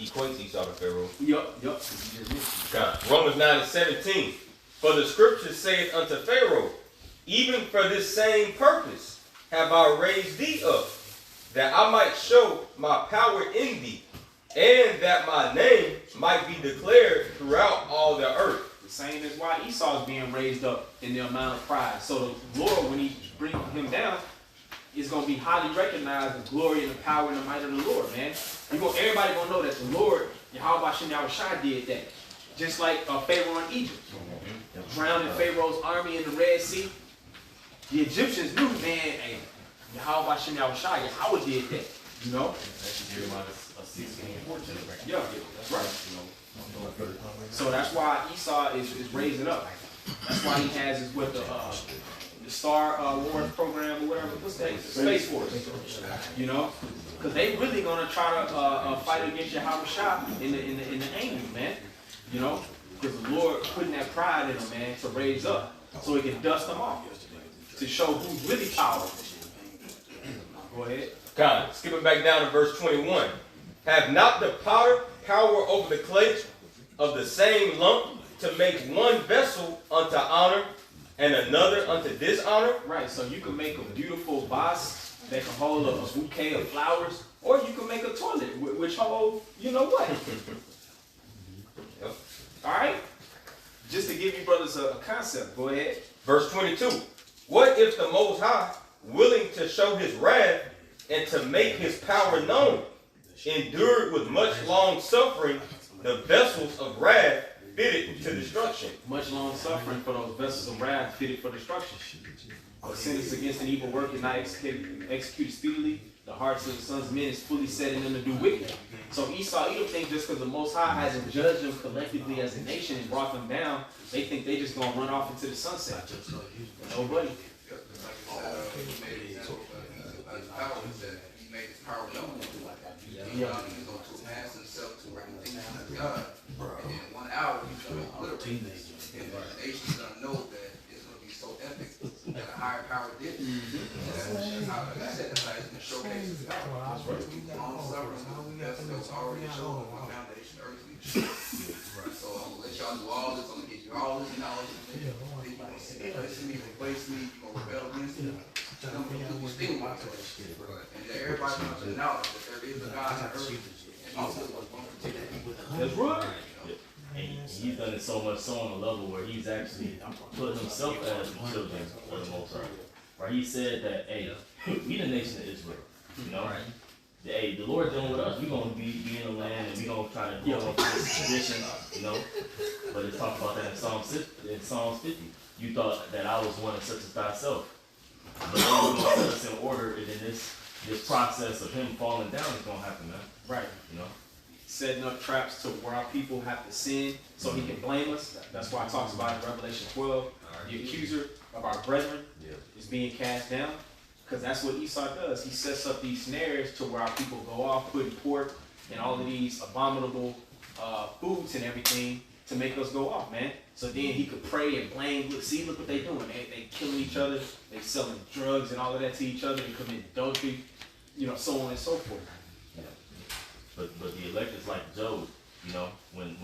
equates Esau to Pharaoh. Yup. Romans 9:17. For the scripture saith unto Pharaoh, even for this same purpose have I raised thee up, that I might show my power in thee, and that my name might be declared throughout all the earth. The same as why Esau is being raised up in the amount of pride. So the Lord, when he brings him down, is going to be highly recognized, the glory and the power and the might of the Lord, man. Everybody going to know that the Lord, Yahweh Shai did that. Just like Pharaoh in Egypt. Drowning Pharaoh's army in the Red Sea. The Egyptians knew, man, hey, Yahweh Shai, Yahweh did that. You know? Yeah, that's right. So that's why Esau is raising up. That's why he has his with the Star Wars program or whatever. What's that? Space Force. You know? Because they really gonna try to fight against Yahweh Shai in the angel, man. You know? Because the Lord putting that pride in them, man, to raise up, so he can dust them off, to show who's really powerful. Go ahead. God, skipping back down to verse 21. Have not the potter power over the clay of the same lump to make one vessel unto honor and another unto dishonor? Right, so you can make a beautiful vase that can hold a bouquet of flowers, or you can make a toilet which hold, you know what? Yep. All right? Just to give you brothers a concept, go ahead. Verse 22. What if the Most High, willing to show his wrath and to make his power known, endured with much long suffering the vessels of wrath fitted to destruction? Much long suffering for those vessels of wrath fitted for destruction. A sentence against an evil work is not executed speedily. The hearts of the sons of men is fully set in them to do wicked. So Esau, Edom think just because the Most High hasn't judged them collectively as a nation and brought them down, they think they just gonna run off into the sunset. Nobody. He made his power known. He's going to pass himself to everything of God. And in 1 hour, he's going to obliterate. And the nation's going to know that it's going to be so epic that a higher power did it. That's how, like I said, that's how it's going to showcase his power. That's right. Long suffering, that's already shown on the foundation of earthly. So I'm going to let y'all do all this. I'm going to give you all this knowledge. You're going to listen me, replace me, you're going to rebel against me. And everybody wants to know that there is a God on earth, and also going to protect people. That's right. And he's done it so much so on a level where he's actually put himself as the children of the Most High. Right? He said that, hey, we the nation of Israel. You know? Hey, the Lord dealing with us, we're going to be in the land and we're going to try to deal with this tradition, you know? But it talks about that in Psalms 50. You thought that I was one that such as thyself. But then we're going to set us in order, and then this process of him falling down is going to happen, man. Right. You know? Setting up traps to where our people have to sin so he can blame us. That's why it talks about in Revelation 12, the accuser of our brethren is being cast down. Because that's what Esau does. He sets up these snares to where our people go off, putting pork and all of these abominable foods and everything to make us go off, man. So then he could pray and blame. Look what they doing. They killing each other. They selling drugs and all of that to each other. They commit adultery, you know, so on and so forth. Yeah. But the elect is like Job, you know, when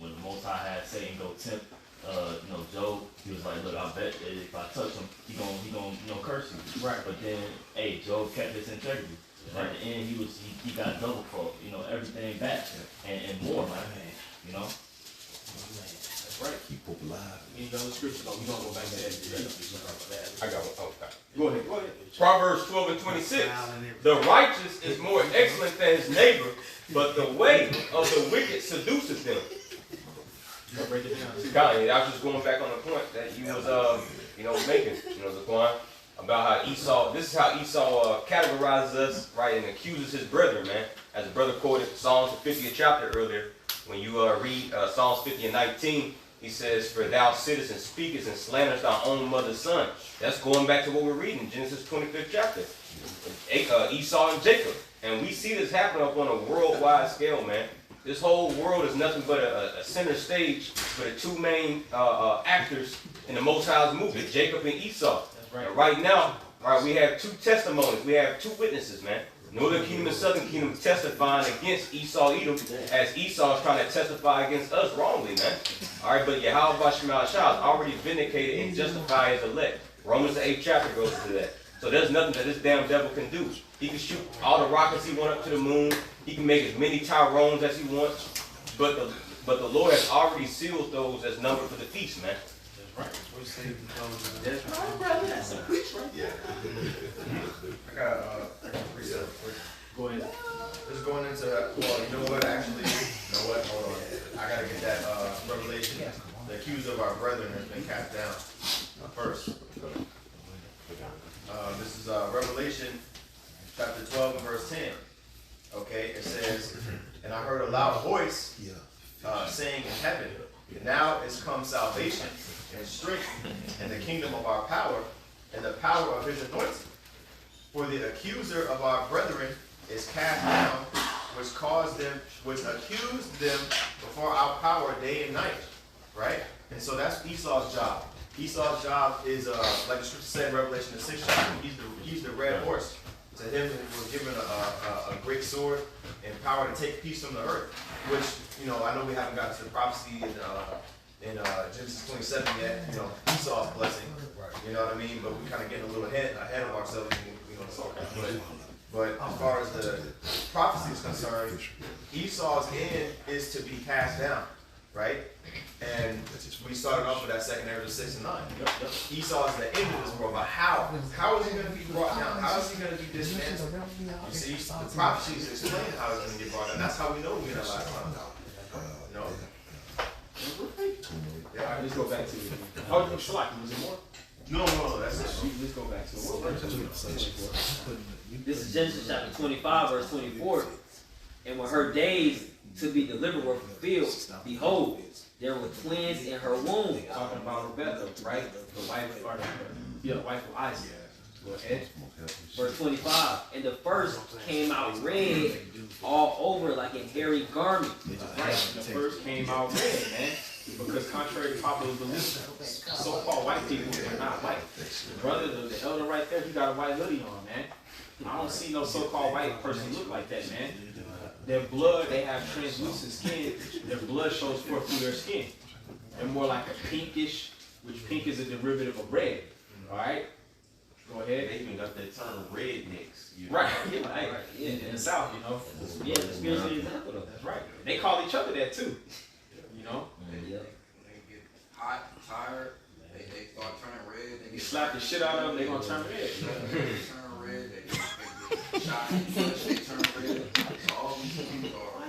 the Most High had Satan go tempt, you know, Job, he was like, look, I bet that if I touch him, he gonna curse you. Right. But then, hey, Job kept his integrity. Right. At the end, he got double for, you know, everything back and more, man. You know. That's right. Keep hope alive. You know the scripture. We're gonna go back to that. I got one. Okay. Go ahead. Proverbs 12:26. The righteous is more excellent than his neighbor, but the way of the wicked seduceth them. Break it down. God, I was just going back on the point that you was making, Zaquan, about how Esau. This is how Esau categorizes us, right, and accuses his brethren, man. As the brother quoted Psalms the 50th chapter earlier. When you read Psalms 50 and 19, he says, "For thou sittest and speakest and slanderest thy own mother's son." That's going back to what we're reading, Genesis 25th chapter. Esau and Jacob. And we see this happen up on a worldwide scale, man. This whole world is nothing but a center stage for the two main actors in the Most High's movie, Jacob and Esau. That's right. And right now, right, we have two testimonies. We have two witnesses, man. Northern kingdom and southern kingdom testifying against Esau, Edom, as Esau is trying to testify against us wrongly, man. All right, but Yahweh Shema Shah is already vindicated and justified as elect. Romans the 8th chapter goes to that. So there's nothing that this damn devil can do. He can shoot all the rockets he wants up to the moon. He can make as many Tyrones as he wants. But the Lord has already sealed those as numbered for the feast, man. That's right, brother. That's a preach right there. I got reset real quick. Go ahead. Just going into, well, you know what, actually, you know what, hold on. I gotta get that revelation. The accuser of our brethren has been cast down first. This is Revelation chapter 12 and verse 10. Okay, it says, and I heard a loud voice saying in heaven, now is come salvation and strength and the kingdom of our power and the power of his anointing. For the accuser of our brethren is cast down, which accused them before our power day and night. Right? And so that's Esau's job. Esau's job is, like the scripture said in Revelation the 6th chapter, he's the red horse. To him it was given a great sword and power to take peace from the earth. Which, you know, I know we haven't gotten to the prophecy in Genesis 27 yet, you know, Esau's blessing. You know what I mean? But we kind of getting a little ahead of ourselves, you know, but as far as the prophecy is concerned, Esau's end is to be cast down, right? And we started off with that second area of 6 and 9. Esau is the end of this world, but how? How is he going to be brought down? How is he going to be dismantled? You see, the prophecies explain how he's going to get brought down. That's how we know we're in the last time. You know? All right, let's go back to it. Oh, Shalaki, was it more? No, that's it. Let's go back to it. What verse? This is Genesis chapter 25, verse 24. And when her days to be delivered were fulfilled, behold, there were twins in her womb. Talking about Rebecca, right? The wife, or the wife of Isaac. Go ahead. Verse 25. And the first came out red all over like a hairy garment. Right. The first came out red, man. Because contrary to popular belief, so-called white people are not white. The brother, the elder right there, he got a white hoodie on, man. I don't see no so-called white person look like that, man. Their blood, they have translucent skin. Their blood shows forth through their skin. They're more like a pinkish, which pink is a derivative of red. All right? Go ahead. They even got that term rednecks. Right. Yeah, right. Yeah, in the South, you know. Yeah, the spiritual example though. That's right. They call each other that too. You know? When they get hot, tired, they start turning red. They You get slap the shit out of them, they're gonna turn red. They turn red. They get shot. They turn red. So all these people are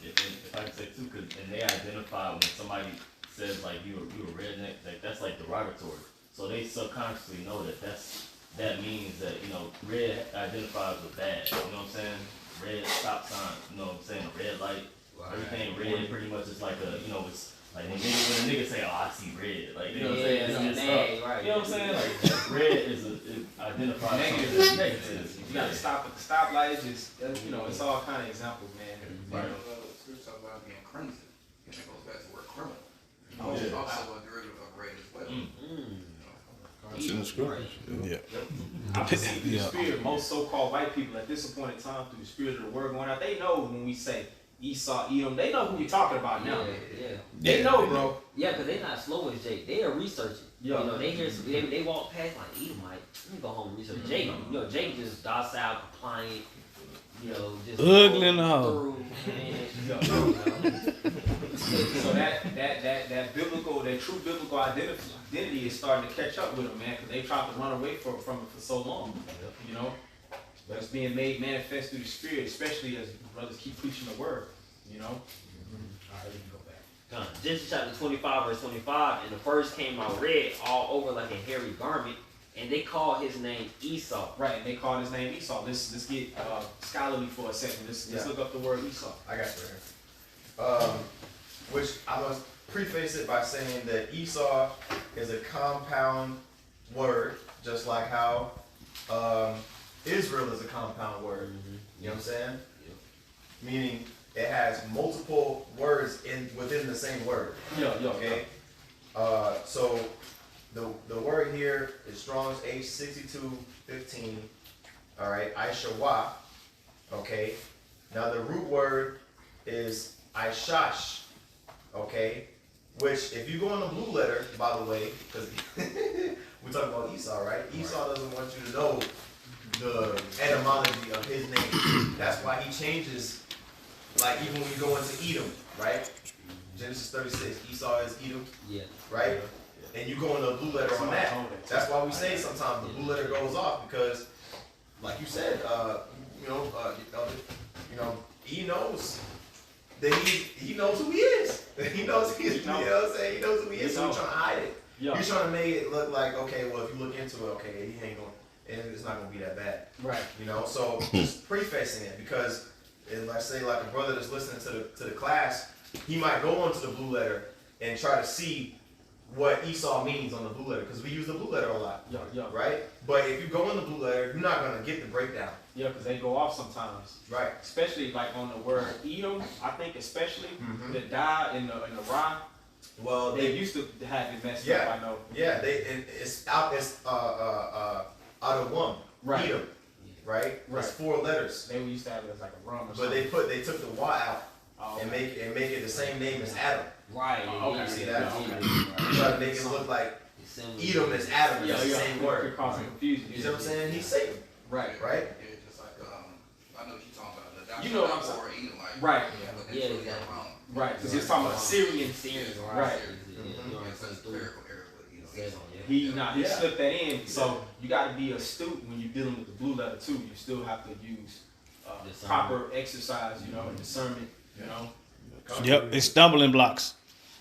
If I can say too, and they identify when somebody says like you a redneck, like that's like derogatory. So they subconsciously know that means that, you know, red identifies with bad. You know what I'm saying? Red stop sign. You know what I'm saying? A red light. Everything red pretty much is like a, you know, it's like when a nigga say, oh, I see red. Like, you know what I'm saying? It's just right. You know what I'm saying? Like red is it identifies Negative. something that's negative. You gotta stop at the stoplight. It's just, you know, it's all kind of examples, man. Right. Scripture talk about being crimson. And it goes back to the word criminal. Oh, Which is yeah. also a derivative of red as well. It's in the scriptures. Yeah. I perceive through the spirit, most so-called white people at this appointed time through the spirit of the word going out, they know when we say Esau, Edom, they know who we're talking about now. Yeah. They know, bro. Yeah, because they're not slow as Jake. They are researching. Yeah. You know, they hear they walk past like Edomite. Let me go home and research. Jake, you know, Jake just docile, compliant. You know, just Ugly and all. through, man. So that biblical, that true biblical identity is starting to catch up with them, man, because they tried to run away from it for so long. You know, but it's being made manifest through the spirit, especially as brothers keep preaching the word. You know. All right, we can go back. Genesis chapter 25, verse 25, and the first came out red all over like a hairy garment, and they called his name Esau. Right, and they called his name Esau. Let's get scholarly for a second. Let's look up the word Esau. I got you right here. Which I must preface it by saying that Esau is a compound word, just like how Israel is a compound word. You know what I'm saying? Meaning it has multiple words within the same word. Yeah. Okay. So the word here is Strong's H6215. All right, Aishawa. Okay. Now the root word is Aishash. Okay. Which, if you go in the blue letter, by the way, because we're talking about Esau, right? Esau doesn't want you to know the etymology of his name. That's why he changes, like even when you go into Edom, right? Genesis 36, Esau is Edom, Yeah. right? And you go in the blue letter on that. That's why we say sometimes the blue letter goes off because, like you said, he knows that he knows who he is. He knows you know what I'm saying? He knows who he is, so he's trying to hide it. Yeah. He's trying to make it look like, okay, well, if you look into it, okay, he ain't going, and it's not going to be that bad. Right. You know, so just prefacing it because, let's say, like a brother that's listening to the class, he might go onto the blue letter and try to see what Esau means on the blue letter because we use the blue letter a lot, Yeah. right? But if you go in the blue letter, you're not going to get the breakdown. Yeah, because they go off sometimes. Right. Especially like on the word Edom, I think especially Mhm. the die in the ra. Well, They used to have it messed Yeah. up, I know. yeah, it's out of one. Right. Edom, right? Right. It's 4 letters. They used to have it as like a rum or But something. they took the Y out Oh, and okay. make it the same name as Adam. Right. Oh, okay. See that? Okay. They try to make it look like Edom is Adam. Yeah, It's the yeah. same Could word. cause some confusion. You see what I'm saying? He's Satan, Right. right? Yeah, just like, I know what you're talking about. You know what I'm saying. Or Edomite. Right. But that's Yeah, really exactly. wrong. Right. Because he's talking about Syrian. Right. It's a clerical error, but you know, Esau. He Yeah. slipped that in. So you got to be astute when you're dealing with the blue letter too. You still have to use Discernment. proper exercise, and discernment. Yep, it's stumbling blocks.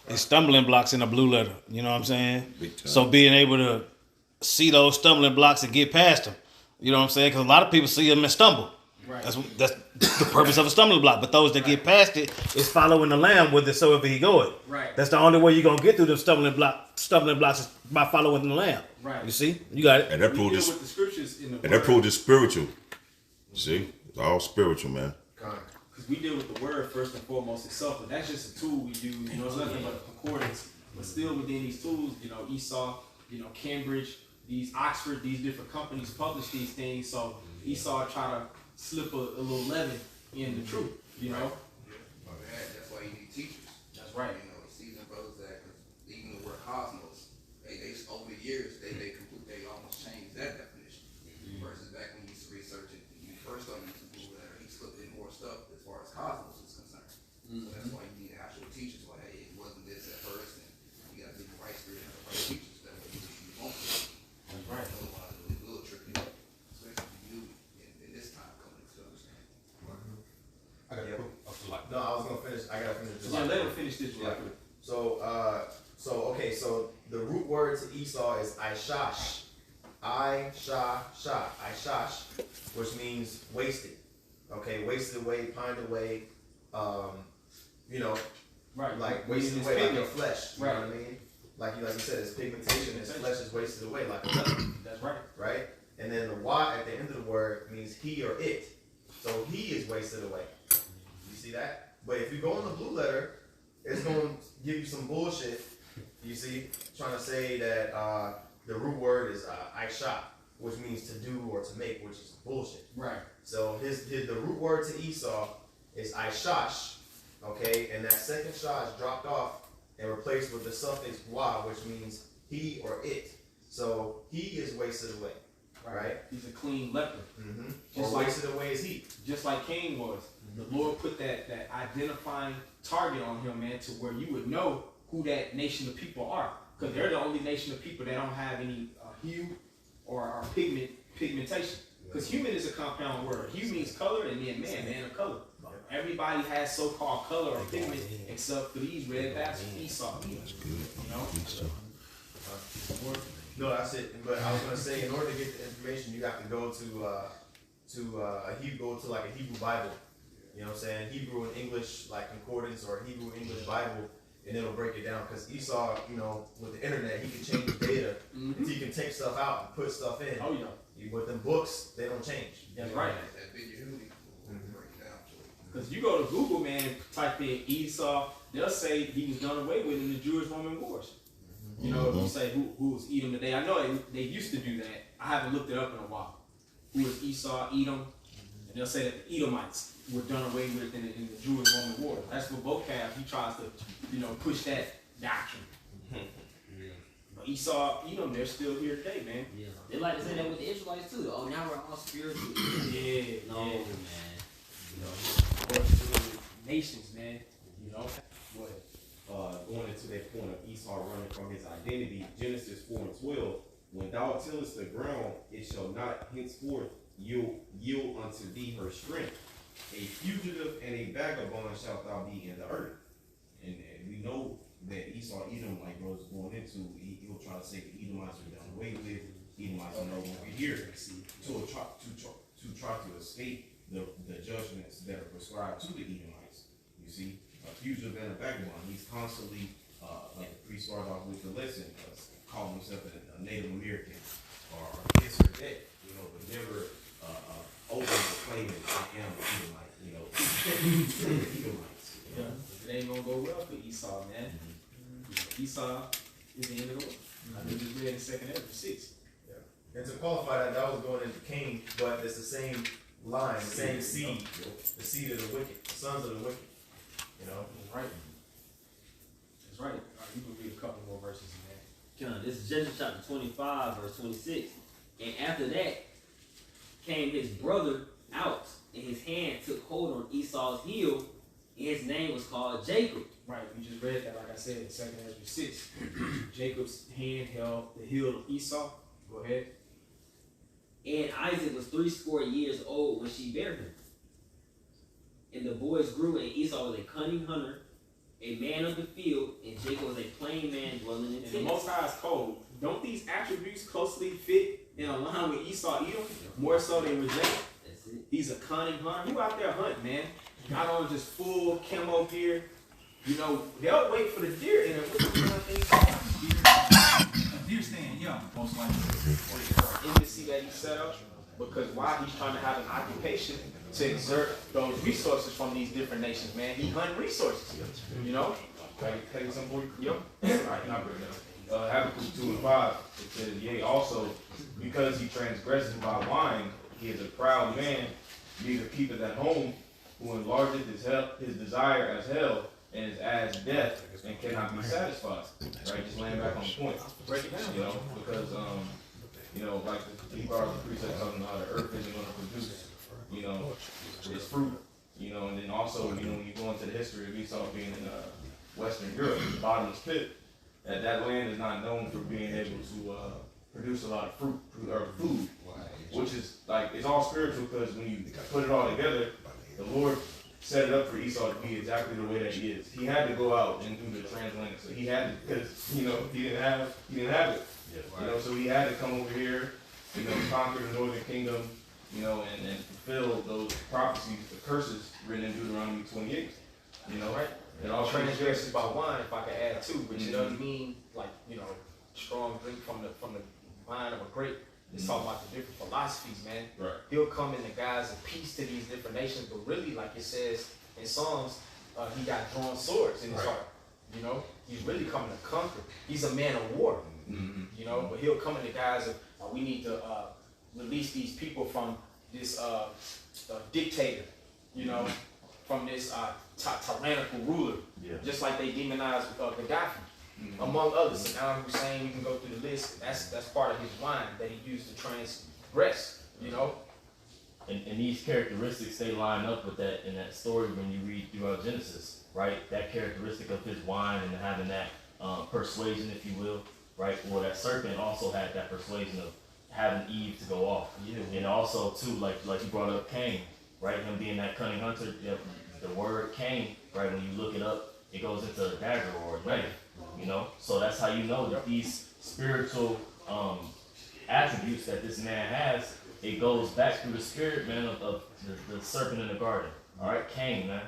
It's stumbling blocks in a blue letter. You know what I'm saying? So being able to see those stumbling blocks and get past them. You know what I'm saying? Because a lot of people see them and stumble. Right. That's the purpose of a stumbling block. But those that get past it is following the Lamb whithersoever he goeth. Right. That's the only way you're gonna get through the stumbling blocks is by following the Lamb. Right. You see? You got it. And that We proved deal this, with the scriptures in the and that word. proved it's spiritual. See, it's all spiritual, man. Because we deal with the word first and foremost itself, but that's just a tool we use. It's nothing but a concordance. But still within these tools, Esau, Cambridge, these Oxford, these different companies publish these things. So Esau try to slip a little leaven in the truth, That's why you need teachers. That's right. Seasoned brothers that, cause even the word cosmos, they over the years, they almost changed that definition. Versus back when you used to research it, when you first started using Google letter, he slipped in more stuff as far as cosmos is concerned. So that's why you need actual teachers. Like, hey, it wasn't this at first, and you got to do the right spirit and the right teachers that way you won't. That's right. Otherwise, it will trip you up, especially for you in this time coming to understand. I got Yep. to No, I was gonna finish. I gotta finish this. Yeah, let him finish this Yeah. real quick. So the root word to Esau is Aishash. Aishash, which means wasted. Okay, wasted away, pined away, Right. like We wasted in this away like video. your flesh. You know what I mean? Like you said, it's pigmentation, his flesh is wasted away like a leather, That's right. right? And then the Y at the end of the word means he or it. So he is wasted away. You see that? But if you go in the blue letter, it's going to give you some bullshit. You see, trying to say that the root word is Aisha, which means to do or to make, which is bullshit. Right. So the root word to Esau is Aishash, okay, and that second shah is dropped off and replaced with the suffix Y, which means he or it. So he is wasted away, right? He's a clean leper. Mm-hmm. Just Or like- wasted away is he. Just like Cain was. The Lord put that identifying target on him, man, to where you would know who that nation of people are. Because they're the only nation of people that don't have any hue or pigmentation. Because human is a compound word. Hue means color, and then man of color. Everybody has so-called color or pigment except for these red bastards, Esau. No, that's it. But I was gonna say, in order to get the information, you have to go to a Hebrew Bible. You know what I'm saying? Hebrew and English, like concordance, or Hebrew English Bible, and it'll break it down. Because Esau, with the internet, he can change data. He can take stuff out and put stuff in. Oh, yeah. With them books, they don't change. That's right. That video will break it down to it. Because you go to Google, man, and type in Esau, they'll say he was done away with in the Jewish-Roman wars. You know, if you say who is Edom today, I know they used to do that. I haven't looked it up in a while. Who is Esau, Edom? And they'll say that the Edomites were done away with in the Jewish-Roman war. That's what vocab, he tries to, push that doctrine. But Esau, Edom, they're still here today, man. Yeah. They like to say that with the Israelites too. Oh, now we're all spiritual. Yeah, No, yeah. man. Nations, man. Go ahead. Going into that point of Esau running from his identity, Genesis 4:12, when thou tillest the ground, it shall not henceforth yield unto thee her strength. A fugitive and a vagabond shalt thou be in the earth. And we know that Esau, Edom, like brothers going into, he'll try to say the Edomites are done away with, Edomites are no longer here, to try to escape the judgments that are prescribed to the Edomites. You see, a fugitive and a vagabond, he's constantly, like the priest started off with the lesson, calling himself a Native American or this or that, but never openly claiming I am an Edomite, Edomites. It ain't gonna go well for Esau, man. Esau is the end of the world. I just read in 2nd Ezra 6. And to qualify that was going into Cain, but it's the same line, the same seed, the seed of the wicked, the sons of the wicked. That's right. That's right. You can read a couple more verses in there. This is Genesis chapter 25, verse 26. And after that came his brother out, and his hand took hold on Esau's heel, and his name was called Jacob. Right, we just read that, like I said, in 2nd Ezra 6. Jacob's hand held the heel of Esau. Go ahead. And Isaac was 80 years old when she bare him. And the boys grew, and Esau was a cunning hunter, a man of the field, and Jacob was a plain man dwelling in And the tents. Most High's code, don't these attributes closely fit and align with Esau, Edom, more so than with Jacob? That's it. He's a cunning hunter. Who out there hunting, man? Not on just full camo gear. They'll wait for the deer in a deer stand, yeah, most likely. Embassy that he set up, because why? He's trying to have an occupation to exert those resources from these different nations, man. He hunting resources, Can I tell you something for you? Yep. All right, not good enough. Habakkuk 2:5, it says, yea, also, because he transgressed by wine, he is a proud man, neither keepeth at home, who enlargeth his desire as hell, and is as death, and cannot be satisfied. Right, just laying back on the point. Break it down. Because, like he brought up the precept talking about how the earth isn't going to produce, its fruit, and then also, when you go into the history of Esau being in Western Europe, the bottomless pit, that land is not known for being able to produce a lot of fruit or food, which is like, it's all spiritual, because when you put it all together, the Lord set it up for Esau to be exactly the way that he is. He had to go out and do the transatlantic, so he had to, because he didn't have it. So he had to come over here, conquer the northern kingdom, and fulfill those prophecies, the curses written in Deuteronomy 28. Right. And all Transgressions by wine, if I could add too, which doesn't mean like strong drink from the wine of a grape. It's talking about the different philosophies, man. Right. He'll come in the guise of peace to these different nations, but really, like it says in Psalms, he got drawn swords in his heart. He's really coming to conquer. He's a man of war. But he'll come in the guise of we need to release these people from this dictator, from this tyrannical ruler, just like they demonized Gaddafi. Among others, Saddam Hussein, we can go through the list. That's part of his wine that he used to transgress, And these characteristics, they line up with that in that story when you read throughout Genesis, right? That characteristic of his wine and having that persuasion, if you will, right? Well, that serpent also had that persuasion of having Eve to go off. And also, too, like you brought up Cain, right? Him being that cunning hunter, the word Cain, right? When you look it up, it goes into a dagger or a knife. So that's how you know that these spiritual attributes that this man has, it goes back through the spirit, man, of the serpent in the garden. All right, Cain, man,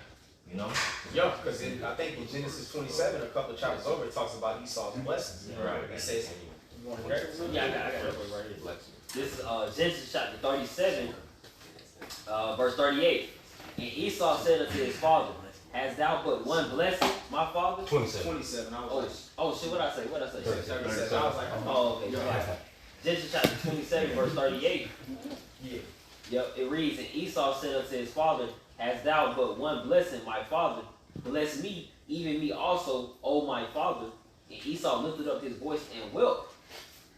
Yeah, because I think in Genesis 27, a couple of chapters over, it talks about Esau's blessings. Right. It says, you want to grab it? Yeah, I got it. Right here. This is Genesis chapter 37, verse 38. And Esau said unto his father, Hast thou but one blessing, my father? 27. 27. I was Oh shit, what I say? What I say? 37. I was like, Oh, okay. You're right. Genesis chapter 27, verse 38. yeah. Yep, it reads, and Esau said unto his father, hast thou but one blessing, my father? Bless me, even me also, O my father. And Esau lifted up his voice and wept.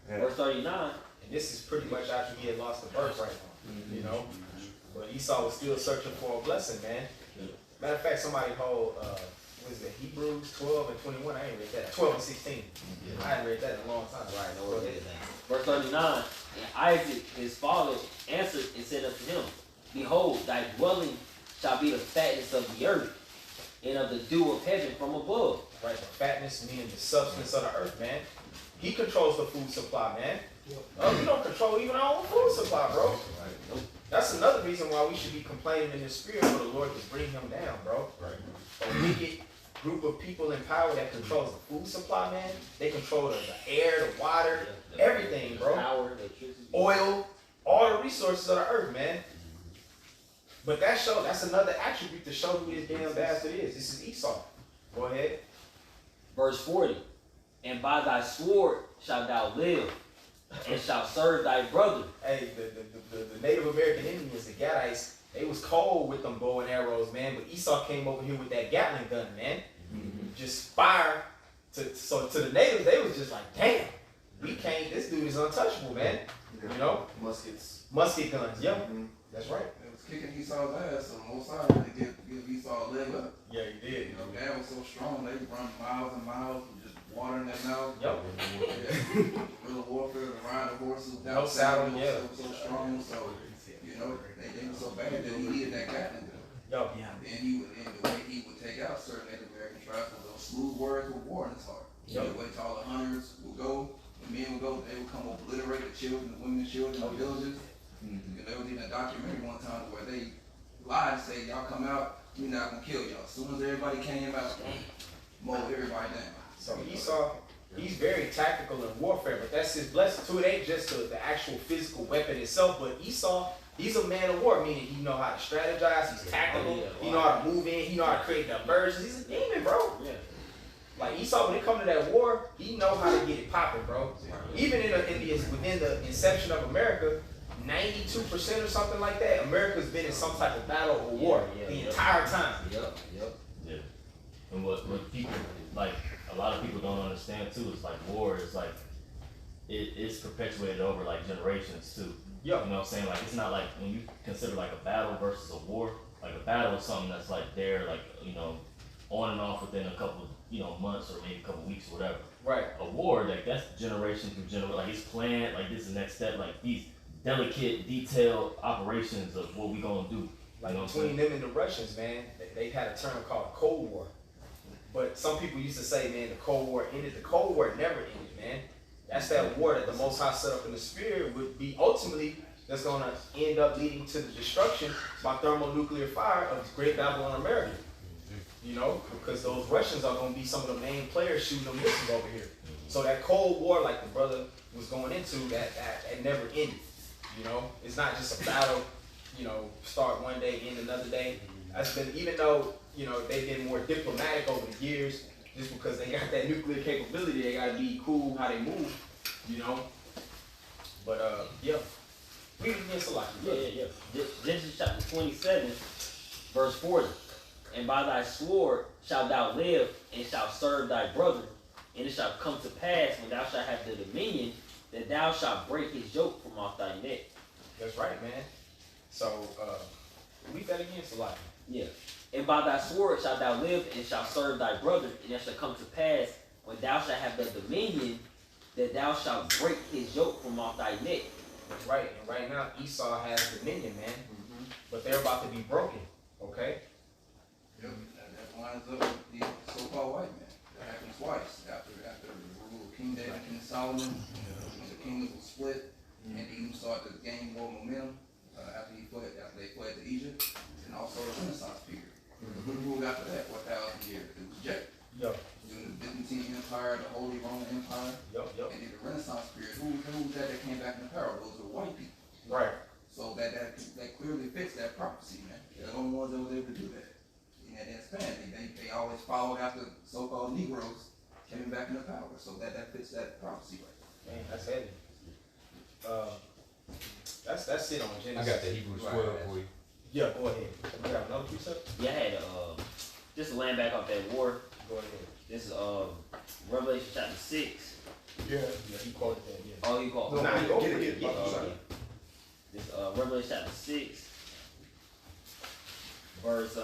Yeah. Verse 39. And this is pretty much after he had lost the birthright, you know. But Esau was still searching for a blessing, man. Matter of fact, somebody hold, what is it, Hebrews 12 and 21? I ain't read that. 12 and 16. I hadn't read that in a long time. Right, no worries. Verse 39. And Isaac his father answered and said unto him, behold, thy dwelling shall be the fatness of the earth, and of the dew of heaven from above. Right, the fatness meaning the substance of the earth, man. He controls the food supply, man. We don't control even our own food supply, bro. That's another reason why we should be complaining in the spirit for the Lord to bring him down, bro. A wicked group of people in power that controls the food supply, man. They control the air, the water, everything, bro. Power, electricity. Oil, all the resources of the earth, man. But that's another attribute to show who this damn bastard is. This is Esau. Go ahead. Verse 40. And by thy sword shalt thou live, and shalt serve thy brother. Hey, the Native American Indians, the Gadites, they was cold with them bow and arrows, man. But Esau came over here with that Gatling gun, man. Just fire. So to the natives, they was just like, damn, we can't. This dude is untouchable, man. You know, musket guns. Yep, that's right. It was kicking Esau's ass, so most sides had to give Esau a leg up. Yeah, he did. You know, Dad was so strong, they run miles and miles with just water in their mouth. Yep. Guerrilla warfare, to ride the horses No without saddle, saddles, yeah. they were so strong, so, you know, they were so bad that he needed that Gatling gun. Yup. Then and the way he would take out certain Native American tribes was those smooth words with war in his heart. Yep. The way all the hunters would go, the men would go, they would come obliterate the children, the women and children in the villages. And there was even a documentary one time where they lied and said, y'all come out, we're not gonna kill y'all. As soon as everybody came out, mowed everybody down. So Esau, he's very tactical in warfare, but that's his blessing too. It ain't just the actual physical weapon itself, but Esau, he's a man of war, meaning he know how to strategize, he's tactical, he know how to move in, he know how to create diversions. He's a demon, bro. Yeah. Like Esau, when it comes to that war, he know how to get it popping, bro. Even within the inception of America, 92% or something like that, America's been in some type of battle or war the entire time. Yep. Yeah. And what people, like, a lot of people don't understand too, is like war is like, it's perpetuated over like generations too. Yeah. You know what I'm saying? Like, it's not like when you consider like a battle versus a war, like a battle is something that's like there, like, you know, on and off within a couple, you know, months or maybe a couple weeks or whatever. Right. A war, like, that's generation through generation, like, it's planned, like, this is the next step, like, these delicate, detailed operations of what we gonna do. Like You know what I'm between saying? them and the Russians, man, they had a term called Cold War. But some people used to say, man, the Cold War ended. The Cold War never ended, man. That's that war that the Most High set up in the spirit would be ultimately that's gonna end up leading to the destruction by thermonuclear fire of Great Babylon America. You know, because those Russians are gonna be some of the main players shooting them missiles over here. So that Cold War, like the brother was going into, that never ended. You know, it's not just a battle, you know, start one day, end another day. That's been, even though, you know, they've been more diplomatic over the years, just because they got that nuclear capability, they gotta be cool how they move, you know. But yeah, read it against a lot. Yeah. Genesis chapter 27, verse 40. And by thy sword shalt thou live, and shalt serve thy brother. And it shall come to pass, when thou shalt have the dominion, that thou shalt break his yoke from off thy neck. That's right, man. So read that again, Salaki. Yeah. And by thy sword shalt thou live, and shalt serve thy brother. And it shall come to pass, when thou shalt have the dominion, that thou shalt break his yoke from off thy neck. That's right. And right now, Esau has dominion, man. But they're about to be broken, okay? Yep. That lines up with the so-called white man. That happened twice after the rule of King David and King Solomon. When the kingdoms were split, and Edom started to gain more momentum after they fled to Egypt, and also the Renaissance period. Who ruled after that? 1,000 years? It was Jacob. Yep. During the Byzantine Empire, the Holy Roman Empire, Yep. and in the Renaissance period, who was that came back in the power? Those were white people. Right. So that clearly fits that prophecy, man. They're the only ones that was able to do that. And expand. the so-called Negroes coming back into power. So that fits that prophecy right there. Man, that's heavy. That's it on I Genesis. got the Hebrews 12 for you. Yeah, go ahead. You got another precept? Yeah, I had just to land back off that war. Go ahead. This is Revelation chapter 6. Yeah, he quoted that. Yeah. Oh, you call No, Nah, get go it, for get it. it. Yeah, I'm sorry. This Revelation chapter 6, verse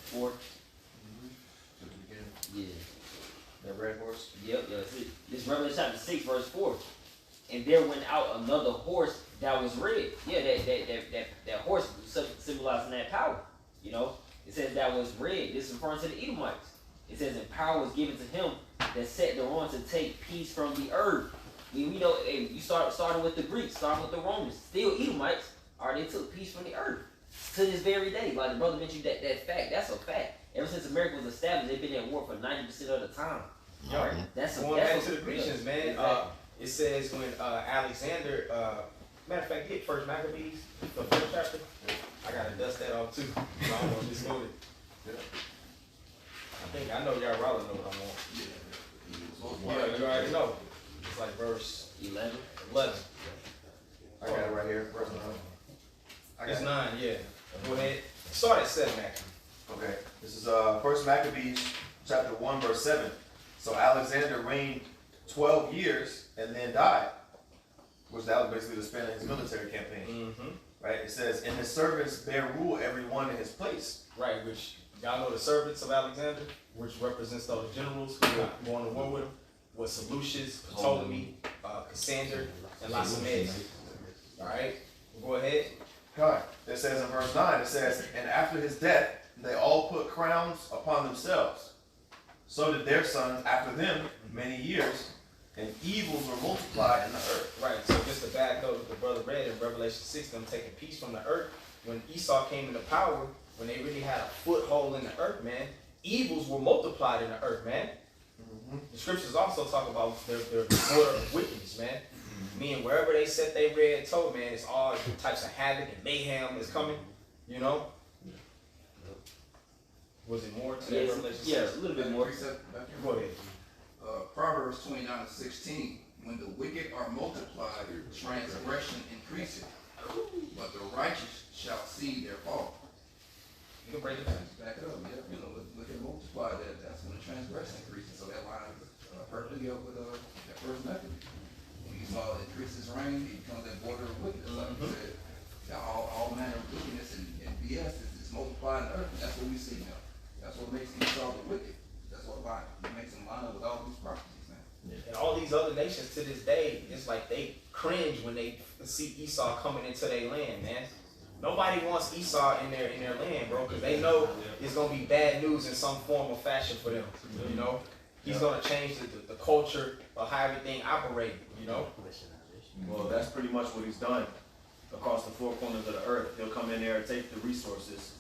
4. Yeah. That red horse. Yep, yeah, that's it. This Revelation chapter 6, verse 4. And there went out another horse that was red. Yeah, that horse symbolizing that power. You know, it says that was red. This is referring to the Edomites. It says, and power was given to him that set thereon to take peace from the earth. We know, hey, you starting with the Greeks, starting with the Romans, still Edomites. They took peace from the earth to this very day. Like the brother mentioned that fact. That's a fact. Ever since America was established, they've been at war for 90% of the time. All right, that's Going back to the Grecians, man. It says when Alexander, matter of fact, get First Maccabees, the first chapter. I gotta dust that off too. I don't want to misquote it. I know y'all probably know what I want. Yeah, you already know. It's like verse 11. 11. I got it right here. Verse 9. It's 9, yeah. Go ahead. Start at 7, actually. Okay. This is First Maccabees chapter 1 verse 7. So Alexander reigned 12 years and then died, which that was basically the span of his military campaign. Mm-hmm. Right? It says, and his servants bear rule every one in his place. Right, which y'all know the servants of Alexander, which represents those generals who were going to war with him, was Seleucus, Ptolemy, Cassander, and Lysimachus. All right, go ahead. God. It says in verse 9, it says, and after his death, they all put crowns upon themselves. So did their sons after them many years, and evils were multiplied in the earth. Right, so just to back up what the brother read in Revelation 6, them taking peace from the earth, when Esau came into power, when they really had a foothold in the earth, man, evils were multiplied in the earth, man. The scriptures also talk about their order of wickedness, man. Meaning wherever they set their red toe, man, it's all types of havoc and mayhem is coming, you know? Was it more to that Revelation 6? Yeah, a little bit more. Go ahead. Proverbs 29:16. When the wicked are multiplied, transgression increases, but the righteous shall see their fall. You can break it down. Back it up, yeah. You know, look at multiply. That's when the transgression increases. So that lines perfectly up with that first method. When you saw increase his reign, he becomes that border of wickedness. Like you said, all manner of wickedness and BS is multiplied in the earth. And that's what we see now. That's what makes Esau the wicked. That's what makes him line up with all these prophecies, man. And all these other nations to this day, it's like they cringe when they see Esau coming into their land, man. Nobody wants Esau in their land, bro, because they know it's gonna be bad news in some form or fashion for them. You know, he's gonna change the culture of how everything operates. You know. Well, that's pretty much what he's done across the four corners of the earth. He'll come in there and take the resources.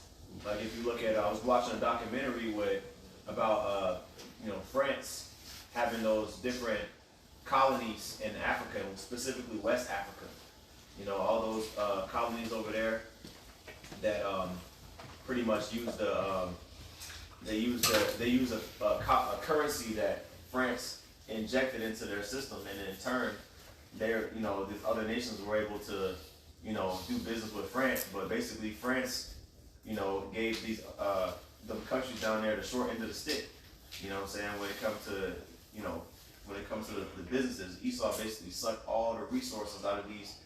Like if you look at, I was watching a documentary about France having those different colonies in Africa, specifically West Africa. You know, all those colonies over there that pretty much use they use a currency that France injected into their system, and in turn, these other nations were able to do business with France. But basically, France gave these the countries down there the short end of the stick. You know what I'm saying? When it comes to the businesses, Esau basically sucked all the resources out of these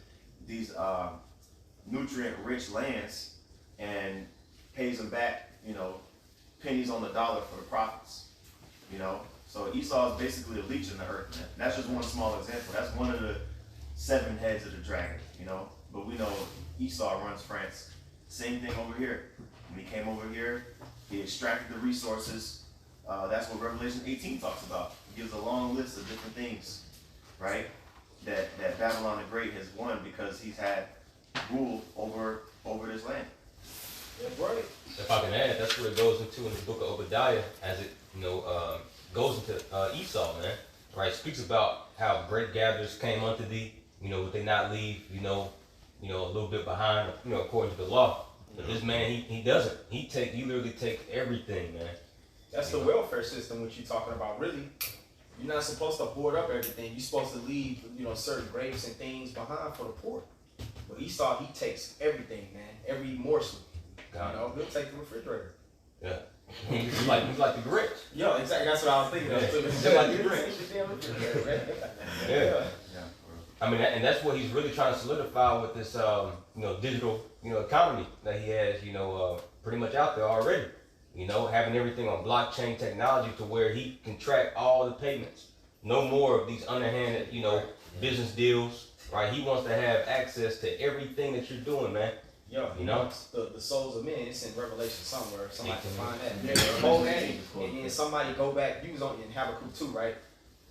nutrient-rich lands and pays them back, pennies on the dollar for the profits. So Esau is basically a leech in the earth, man. And that's just one small example. That's one of the 7 heads of the dragon, But we know Esau runs France. Same thing over here. When he came over here, he extracted the resources. That's what Revelation 18 talks about. It gives a long list of different things, right? That Babylon the Great has won because he's had rule over this land. That's right. If I can add, that's what it goes into in the book of Obadiah, as it goes into Esau, man. Right, speaks about how great gatherers came unto thee. Would they not leave? A little bit behind. According to the law. But this man, he doesn't. He literally takes everything, man. That's the welfare system, what you're talking about. Really, you're not supposed to hoard up everything. You're supposed to leave, certain grapes and things behind for the poor. But Esau, he takes everything, man, every morsel. He'll take the refrigerator. Yeah. He's like the Grinch. Yo, exactly. That's what I was thinking of too. Just like the Grinch. Yeah. I mean, and that's what he's really trying to solidify with this, digital, economy that he has, pretty much out there already. Having everything on blockchain technology to where he can track all the payments. No more of these underhanded, business deals, right? He wants to have access to everything that you're doing, man. Yo, the souls of men, it's in Revelation somewhere. Somebody can find that. Hold that, and then somebody go back. You was on in Habakkuk 2, right?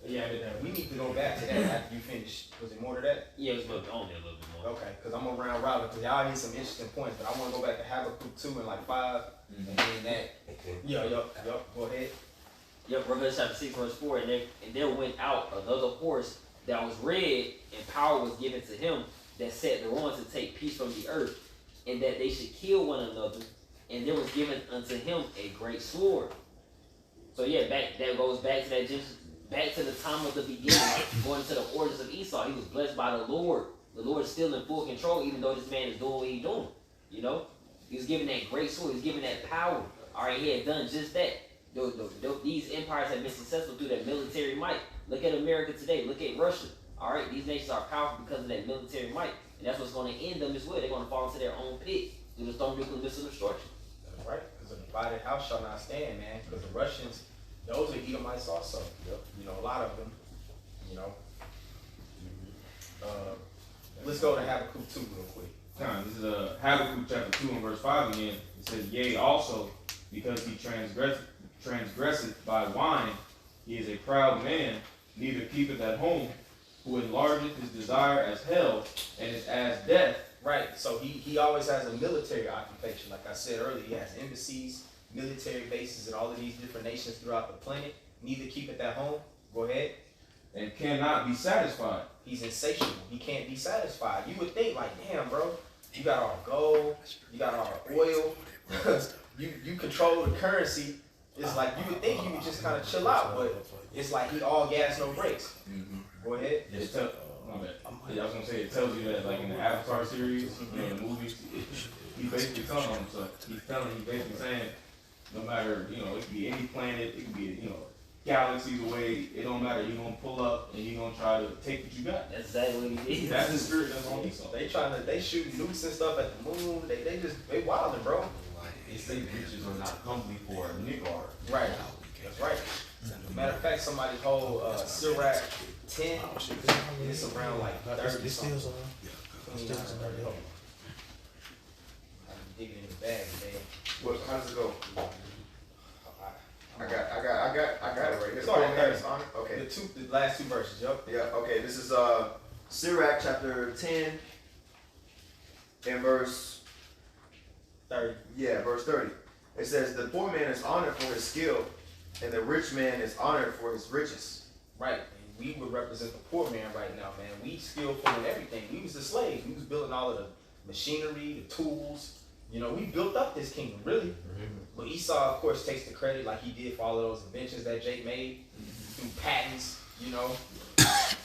Yeah, I did that. We need to go back to that after you finish. Was it more to that? Yeah, it was only a little bit more. Okay, because I'm gonna round robin because y'all need some interesting points, but I want to go back to Habakkuk 2 and like 5, and then that. Go ahead. Yep, Revelation chapter 6, verse 4, and there went out another horse that was red, and power was given to him that set the ones to take peace from the earth, and that they should kill one another, and there was given unto him a great sword. So yeah, that goes back to that back to the time of the beginning, going to the orders of Esau. He was blessed by the Lord. The Lord's still in full control, even though this man is doing what he's doing. He was given that great sword. He was given that power. All right, he had done just that. These empires have been successful through that military might. Look at America today. Look at Russia. All right, these nations are powerful because of that military might, and that's what's going to end them as well. They're going to fall into their own pit through the storm, nuclear missile destruction. That's right, because a divided house shall not stand, man. Because the Russians, those are Edomites also. A lot of them. Let's go to Habakkuk 2 real quick. This is Habakkuk chapter 2 and verse 5 again. It says, yea, also, because he transgresseth by wine, he is a proud man, neither keepeth at home, who enlargeth his desire as hell, and is as death. Right, so he always has a military occupation. Like I said earlier, he has embassies, military bases in all of these different nations throughout the planet. Neither keepeth at home. Go ahead. And cannot be satisfied. He's insatiable. He can't be satisfied. You would think like, damn, bro, you got all gold, you got all oil, you control the currency. It's like you would think you would just kind of chill out, but it's like he all gas, no brakes. Go ahead. I was gonna say it tells you that like in the Avatar series, in the movies, he basically telling him, so he's basically saying, no matter, it could be any planet, it could be, galaxies away, it don't matter, you're gonna pull up and you're gonna try to take what you got. That's exactly what he did. That's the spirit that's on Esau. They shooting nukes and stuff at the moon. They wilding, bro. They say riches are not humbly for a nigger. Right. That's right. Matter of fact, somebody hold Sirach 10. It's around like 30 something. I'm digging in the bag, man. How does it go? I got it right here. Start at 30. Okay. The last two verses, yep. Yeah, okay. This is Sirach chapter 10 and verse 30. Yeah, verse 30. It says, the poor man is honored for his skill, and the rich man is honored for his riches. Right. And we would represent the poor man right now, man. We skillful in everything. We was the slaves. We was building all of the machinery, the tools. We built up this kingdom, really. But Esau, of course, takes the credit like he did for all of those inventions that Jake made through patents,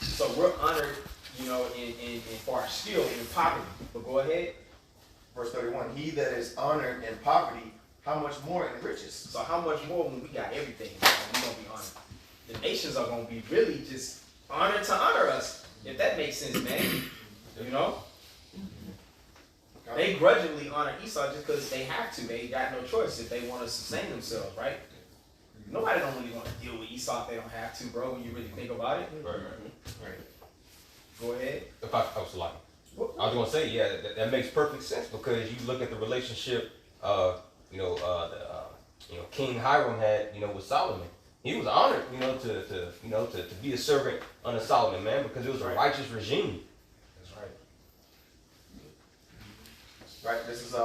So we're honored, in for our skill in poverty. But go ahead. Verse 31, he that is honored in poverty, how much more in riches? So how much more when we got everything, we gonna be honored? The nations are gonna be really just honored to honor us, if that makes sense, man. They grudgingly honor Esau just because they have to. They got no choice if they want to sustain themselves, right? Nobody don't really want to deal with Esau if they don't have to, bro, when you really think about it. Right. Go ahead. I was gonna say, that makes perfect sense because you look at the relationship, King Hiram had, with Solomon. He was honored, to be a servant under Solomon, man, because it was a righteous regime. That's right. Right. This is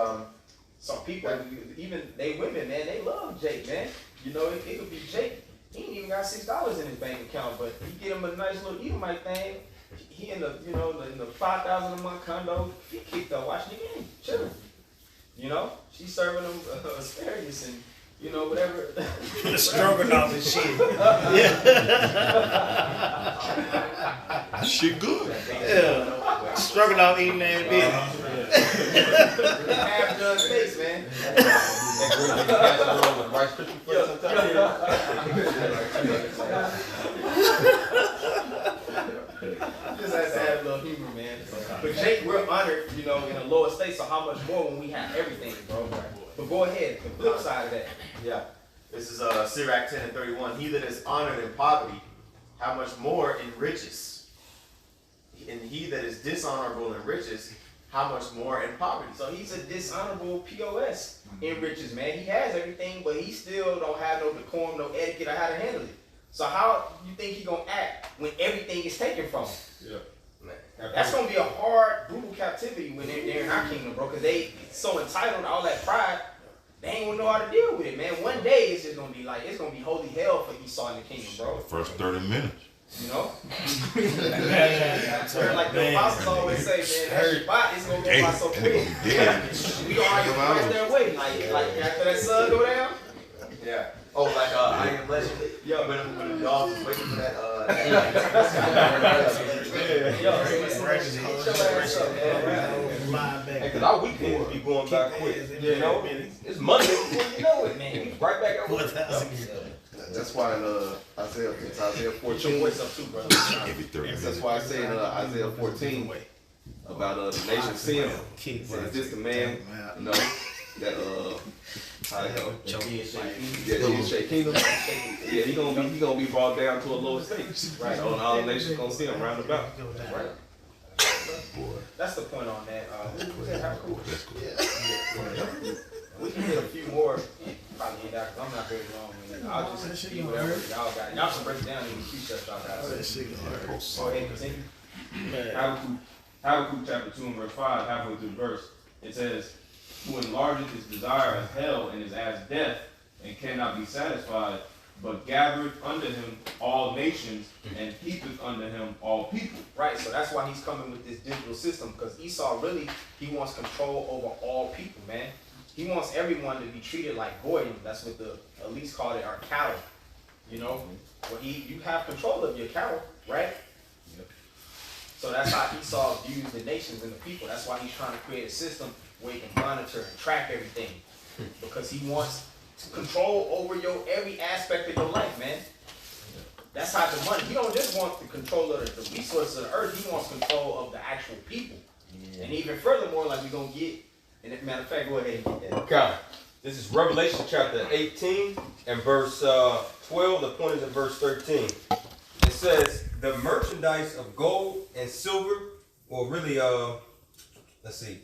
some people, even they women, man, they love Jake, man. It could be Jake. He ain't even got $6 in his bank account, but you get him a nice little Edomite thing. He in the in the $5,000 a month condo. He kicked up watching the game, chilling. She's serving him asparagus and you know, whatever. Stroganoff and shit. Shit good. Yeah. Stroganoff eating that bitch. Half done steaks, man. That green casserole with Rice Krispie flakes on top. Just has to have a little humor, man. But Jake, we're honored, you know, in a lower state, so how much more when we have everything, bro? But go ahead, the flip side of that. Yeah. This is Sirach 10 and 31. He that is honored in poverty, how much more in riches? And he that is dishonorable in riches, how much more in poverty? So he's a dishonorable POS in riches, man. He has everything, but he still don't have no decorum, no etiquette, or how to handle it. So how you think he gonna act when everything is taken from him? Yeah. That's gonna be a hard, brutal captivity when they're in our kingdom, bro. Cause they so entitled, all that pride, they ain't gonna know how to deal with it, man. One day it's just gonna be like, it's gonna be holy hell for Esau in the kingdom, bro. First 30 minutes. You know? Like the apostles always say, man, that spot is gonna go by so quick. We gonna argue right there waiting. Like after that sun go down. Yeah. Oh, like I Am Legend. Yo, when the dogs was waiting for that. Because our weekends be going by quick. You know, it's Monday before you know it, man. We right back at work. That's why in Isaiah 14. Get your voice up too, brother. That's why I say in Isaiah 14 about the nation sin. Is this the man, you know, that how the hell? Yeah, the shake kingdom. Yeah, he gonna be brought down to a lower state. Right. So all the nations gonna see him round about. Right. That's the point on that. We can get a few more. Probably end out because I'm not very long. I'll just see whatever y'all got. Y'all can break it down in the few steps y'all got. Go ahead and continue. Habakkuk chapter 2 and verse 5, halfway through the verse, it says, who enlargeth his desire as hell and is as death, and cannot be satisfied, but gathereth unto him all nations, and keepeth unto him all people. Right, so that's why he's coming with this digital system, because Esau really, he wants control over all people, man. He wants everyone to be treated like goyim. That's what the elites call it, our cattle. You know, well, you have control of your cattle, right? Yep. So that's how Esau views the nations and the people. That's why he's trying to create a system where he can monitor and track everything, because he wants control over your every aspect of your life, man. That's how the money. He don't just want the control of the resources of the earth. He wants control of the actual people. Yeah. And even furthermore, like we're gonna get. And as a matter of fact, go ahead and get that. Okay. This is Revelation chapter 18 and verse 12. The point is in verse 13. It says, the merchandise of gold and silver, or really, let's see.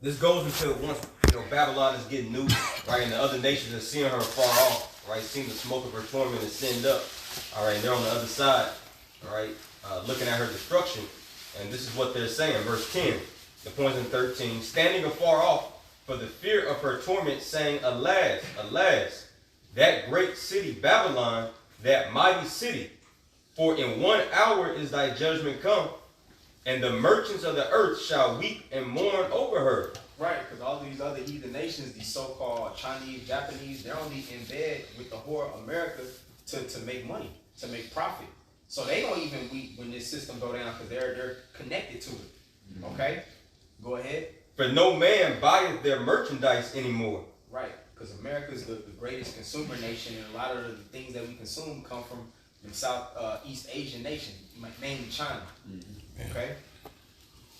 This goes until once, you know, Babylon is getting new, right, and the other nations are seeing her far off, right, seeing the smoke of her torment ascend up, all right, and they're on the other side, all right, looking at her destruction, and this is what they're saying, verse 10. The point in 13, standing afar off for the fear of her torment, saying, alas, alas, that great city Babylon, that mighty city, for in 1 hour is thy judgment come, and the merchants of the earth shall weep and mourn over her. Right, because all these other heathen nations, these so-called Chinese, Japanese, they're only in bed with the whore of America to make money, to make profit. So they don't even weep when this system go down because they're connected to it. Okay? Go ahead. For no man buyeth their merchandise anymore. Right, because America is the greatest consumer nation, and a lot of the things that we consume come from the Southeast Asian nation, mainly China. Okay?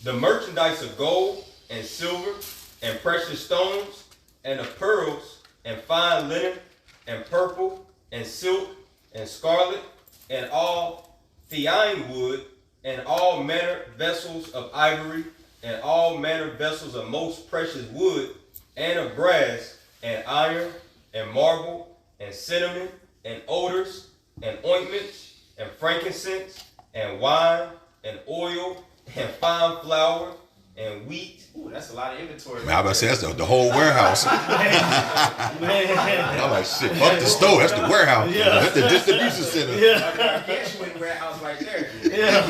The merchandise of gold and silver and precious stones and of pearls and fine linen and purple and silk and scarlet and all thyine wood and all manner vessels of ivory and all manner vessels of most precious wood, and of brass, and iron, and marble, and cinnamon, and odors, and ointments, and frankincense, and wine, and oil, and fine flour, and wheat. Ooh, that's a lot of inventory. Man, I about to say that's the whole warehouse. I'm like, shit, fuck the store, that's the warehouse. Yeah. That's the distribution center. Yeah. I guess you in warehouse right there. Yeah.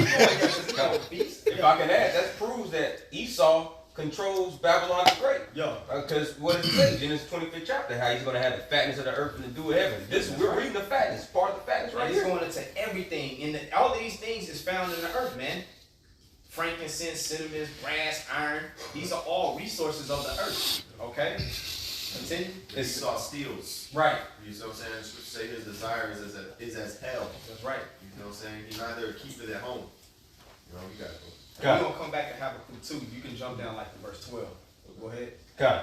If I can add, that proves that Esau controls Babylon the Great. Yo. Because what does it say? Genesis 25th chapter, how he's going to have the fatness of the earth and the dew of heaven. We're reading the fatness, part of the fatness right He's here. going into everything. All of these things is found in the earth, man. Frankincense, cinnamon, brass, iron. These are all resources of the earth. Okay? Continue. Esau steals. Right. You know what I'm saying? The scripture say his desire is as hell. That's right. You know what I'm saying? He neither keep it at home. You know, you got it. We're going to come back to Habakkuk 2. You can jump down like to verse 12. Go ahead. Okay.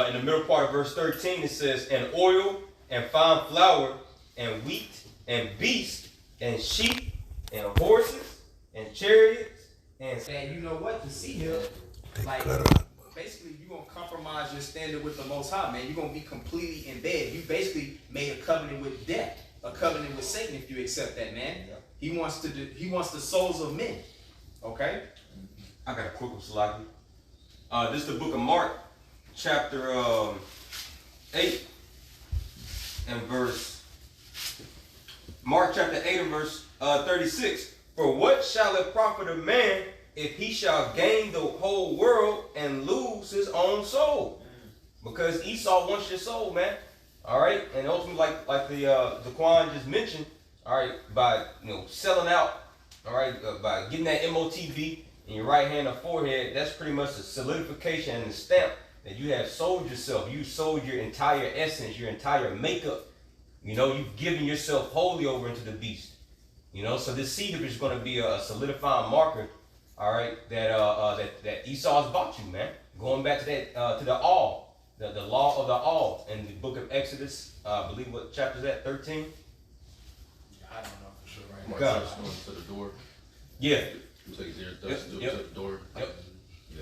In the middle part of verse 13, it says, and oil, and fine flour, and wheat, and beast, and sheep, and horses, and chariots, And you know what? To see him, like, basically, you're going to compromise your standard with the Most High, man. You're going to be completely in bed. You basically made a covenant with death, a covenant with Satan if you accept that, man. He wants the souls of men. Okay? I got a quick one, Salaki. This is the book of Mark, chapter 8, and Mark chapter 8 and verse 36. For what shall it profit a man if he shall gain the whole world and lose his own soul? Because Esau wants your soul, man. All right, and ultimately, like the Quan just mentioned, all right, by selling out, all right, by getting that MOTV in your right hand or forehead, that's pretty much a solidification and a stamp that you have sold yourself. You sold your entire essence, your entire makeup. You've given yourself wholly over into the beast. So this seed is going to be a solidifying marker, all right, that Esau has bought you, man. Going back to that, to the all, the law of the all in the book of Exodus, I believe what chapter is that, 13? I don't know for sure, right? Mark God. going to the door. Yeah. Take their Yep. to the door. Yep. Yeah.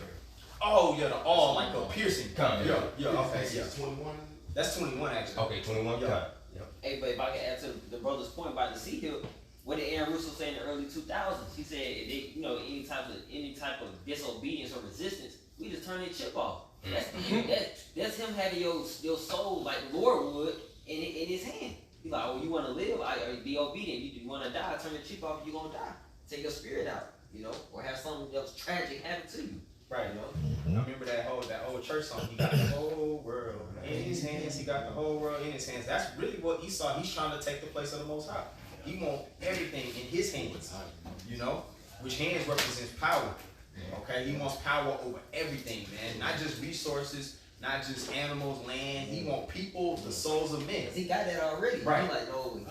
Oh, yeah, the all like a piercing. Come. Yeah, okay, yeah. 21. That's 21 actually. Okay, 21. Yeah. Time. Hey, but if I can add to the brother's point about the sea hill, what did Aaron Russo say in the early 2000s? He said, any type of disobedience or resistance, we just turn their chip off. That's him having your soul like the Lord would in his hand. He's like, oh, you want to live? Be obedient. You want to die? Turn the chip off. You're gonna die. Take your spirit out. Or have something else tragic happen to you. Right, I remember that old church song. He got the whole world in his hands. He got the whole world in his hands. That's really what Esau. He's trying to take the place of the Most High. He wants everything in his hands. Which hands represents power. Okay, he wants power over everything, man. Not just resources, not just animals, land. He wants people, the souls of men. He got that already. Right. He like, no,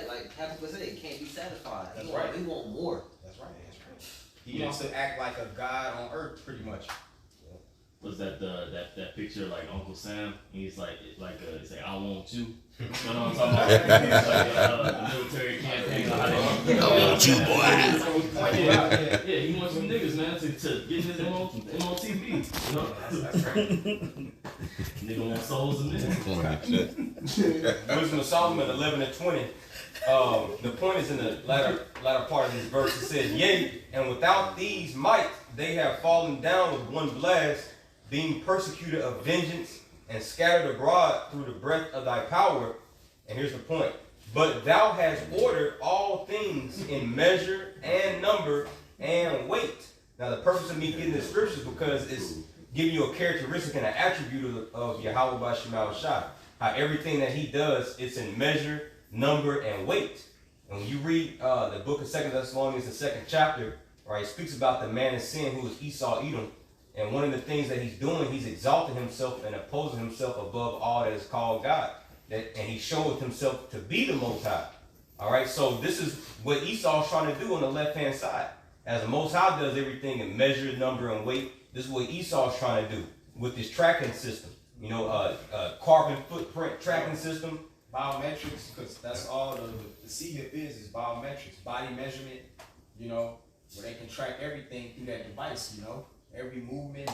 like Habakkuk said, he can't be satisfied. That's right. He want more. That's right. He wants to act like a god on earth, pretty much. Was that that picture like Uncle Sam? He's like it's like I want you. You know what I'm talking about? It's like the military campaign. I want you, boy. Yeah, he wants some niggas, man, to get his MOTV. That's right. Nigga want souls and men. Wisdom of Solomon 11 and 20. The point is in the latter part of this verse. It says, yea, and without these might they have fallen down with one blast, being persecuted of vengeance and scattered abroad through the breath of thy power. And here's the point. But thou hast ordered all things in measure and number and weight. Now the purpose of me getting the scriptures because it's giving you a characteristic and an attribute of Yahweh by Shema Shai. How everything that he does, it's in measure, number, and weight. And when you read the book of 2 Thessalonians, the 2nd chapter, right, it speaks about the man in sin who is Esau, Edom. And one of the things that he's doing, he's exalting himself and opposing himself above all that is called God. And he showeth himself to be the Most High. All right, so this is what Esau's trying to do on the left-hand side. As the Most High does everything in measure, number, and weight, this is what Esau's trying to do with this tracking system. Carbon footprint tracking system. Biometrics, because that's all the sea hip is biometrics, body measurement, where they can track everything through that device, every movement,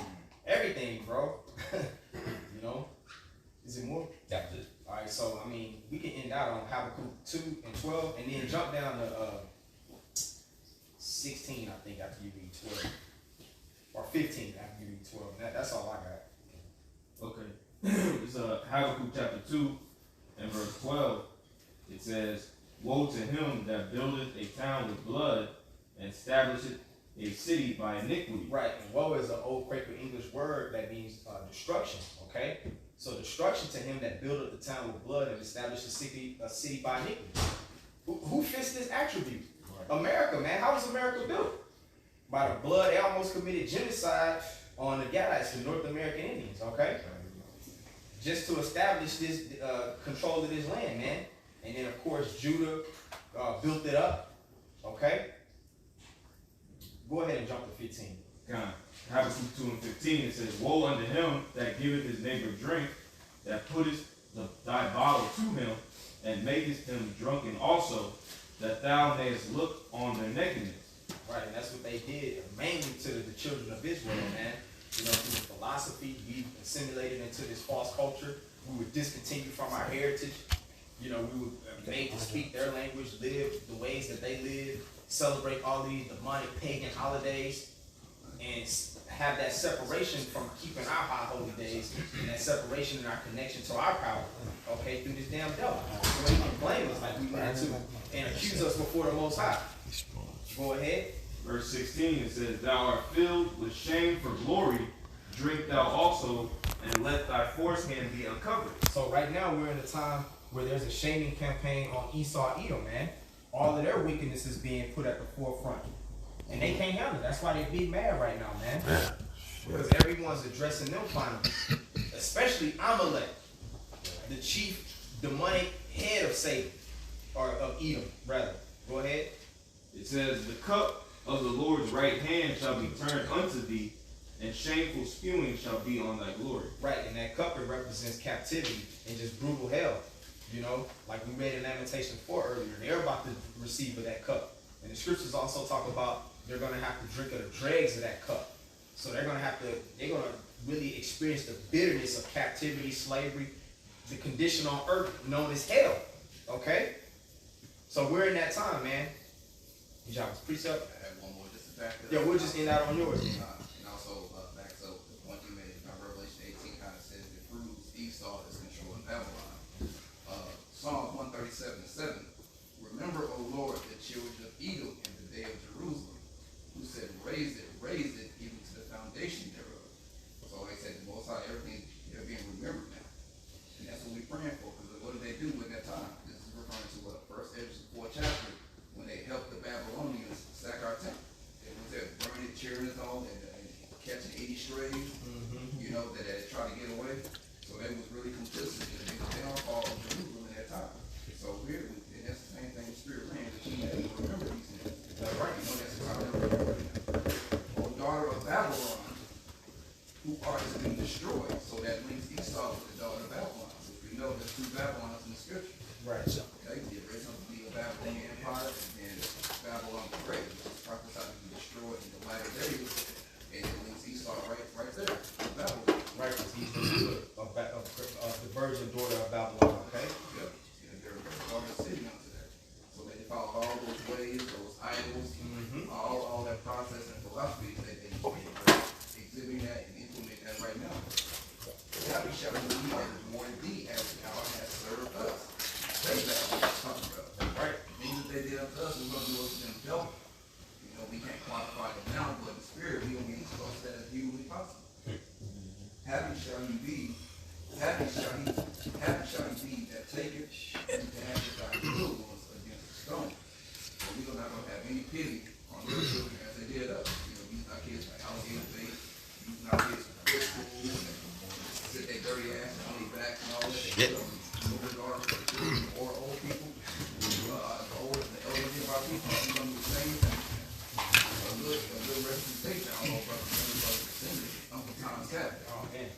everything, bro. Is it more? That's it. All right, so, we can end out on Habakkuk 2 and 12, and then jump down to 16, I think, after you read 12. Or 15 after you read 12. That's all I got. Okay. It's Habakkuk chapter 2 and verse 12. It says, woe to him that buildeth a town with blood and establisheth a city by iniquity. Right, and woe is an old Quaker English word that means destruction, okay? So destruction to him that built up the town with blood and established a city by iniquity. Who fits this attribute? America, man. How was America built? By the blood. They almost committed genocide on the Gadites, the North American Indians, okay? Just to establish this control of this land, man. And then, of course, Judah built it up, okay? Go ahead and jump to 15. Habakkuk 2 and 15, it says, woe unto him that giveth his neighbor drink, that puttest thy bottle to him, and makest him drunken also, that thou mayest look on their nakedness. Right, and that's what they did, mainly to the children of Israel, man. You know, through philosophy, we assimilated into this false culture. We would discontinue from our heritage. You know, we would made to speak their language, live the ways that they live, celebrate all these demonic pagan holidays, and have that separation from keeping our high holy days, and that separation in our connection to our power, okay, through this damn devil. So he can blame us like we meant to, and accuse us before the Most High. Go ahead. Verse 16, it says, thou art filled with shame for glory, drink thou also, and let thy foreskin be uncovered. So right now we're in a time where there's a shaming campaign on Esau, Edom, man. All of their wickedness is being put at the forefront. And they can't handle it. That's why they be mad right now, man. Because everyone's addressing them finally. Especially Amalek, the chief demonic head of Satan, or of Edom, rather. Go ahead. It says, the cup of the Lord's right hand shall be turned unto thee, and shameful spewing shall be on thy glory. Right, and that cup, it represents captivity and just brutal hell. You know, like we read in Lamentation 4 earlier, they're about to receive of that cup. And the scriptures also talk about they're going to have to drink of the dregs of that cup. So they're going to really experience the bitterness of captivity, slavery, the condition on earth known as hell. Okay? So we're in that time, man. Y'all was precept? I have one more just to back it up. Yeah, we'll just end out on yours. And also backs up the point you made. Revelation 18 kind of says it proves Esau is controlling Babylon. Psalm 137:7. Remember, O Lord, the children of Edom in the day of Jerusalem, who said, raise it, even to the foundation thereof. So they said, the Most High, everything, they're being remembered now. And that's what we're praying for, because what did they do at that time? This is referring to what? 1 Ezra 4 chapter, when they helped the Babylonians sack our temple. They went there burning, cheering us on, and catching 80 strays, you know, that had tried to get away. So they was really complicit in the downfall of Jerusalem at that time. So we're, and that's the same thing with spirit land, that you have to remember these things. That's right. You know, that's how they remember now. O daughter of Babylon, who art is being destroyed. So that links Esau with the daughter of Babylon. So we know there's two Babylons in the scripture. Right. Okay, the original would be a Babylonian empire, and Babylon the Great, which is prophesied to be destroyed in the latter days. And it links Esau right there, Babylon. Right, because he's the virgin daughter of Babylon, okay? Yep. And they're part of the city unto that. So they followed all those ways, those idols, all that process and philosophy that they exhibit that and implement that right now. Now we shall believe that is more than thee as thou hast served us. Say that what we're talking about. Right? Things that they did unto us, we're going to do unto them double. You know, we can't quantify them now, but in the spirit, we don't get as close to that as humanly possible. Happy shall you be that taketh and dashes thy little ones against the stone. So we're not going to have any pity on little children as they did us. You know, using our kids like alligator bait, using our kids for football, and sit their dirty ass on their backs and all that. So regardless of the children or old people, the elderly of our people, we're going to do the same thing. A good representation, I don't know if I remember the singer, Uncle Tom's Cabin. Oh, man.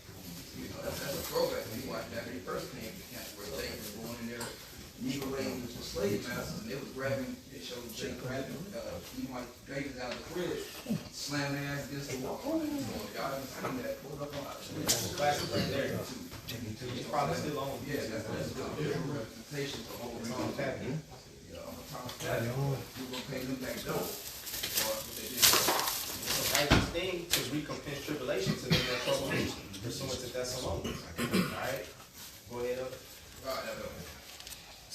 You know, that's a throwback. We watched that when he first came to camp, where they were going in there, mutilating the slave masters, and they was grabbing, it showed they grabbing, like babies out of the fridge, slamming their ass against the wall. So y'all haven't seen that, pull it up on our screen. That's a classic right there. It's probably still on. Yeah, that's a good representation of what we're Tom's Cabin. Yeah, on Tom's Cabin. We're gonna pay them back double for what they did. It's a righteous thing to recompense tribulation to them that trouble pursuant to Thessalonians. Alright? Go ahead up.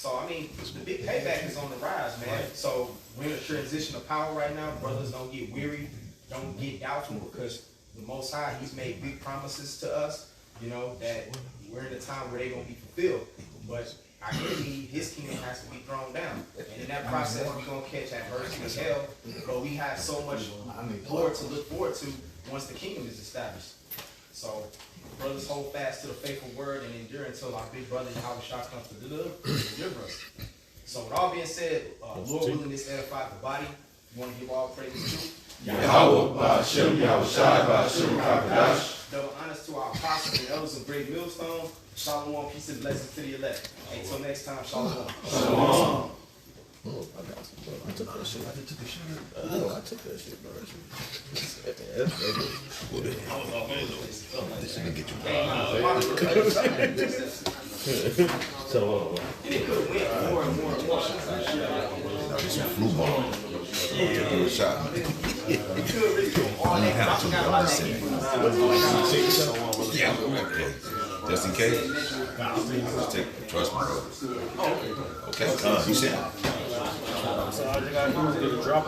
So I mean, the big payback is on the rise, man. So we're in a transition of power right now. Brothers, don't get weary, don't get doubtful, because the Most High, He's made big promises to us. You know that we're in a time where they're gonna be fulfilled. But our enemy, his kingdom has to be thrown down, and in that process, we're gonna catch adversity as hell. But we have so much more to look forward to once the kingdom is established. So, brothers, hold fast to the faithful word and endure until our big brother Yahweh Shah comes to deliver us. So, with all being said, Lord willing, this edified the body. You want to give all praise to Yahweh, Ba'ashem, Yahweh Shai, Ba'ashem, Kakadash. double honors to our apostles and elders of Great Millstone. Shalom, peace and blessings to the elect. Until next time, shalom. Shalom. I took that shit. I took that shit, bro. This nigga get you. So, It could win more and more and more. This is flu ball. Yeah, give it a shot. It could really go all that. Yeah, okay. Just in case. Just take, trust me, bro. Okay, you said. So all you gotta do is get a drop.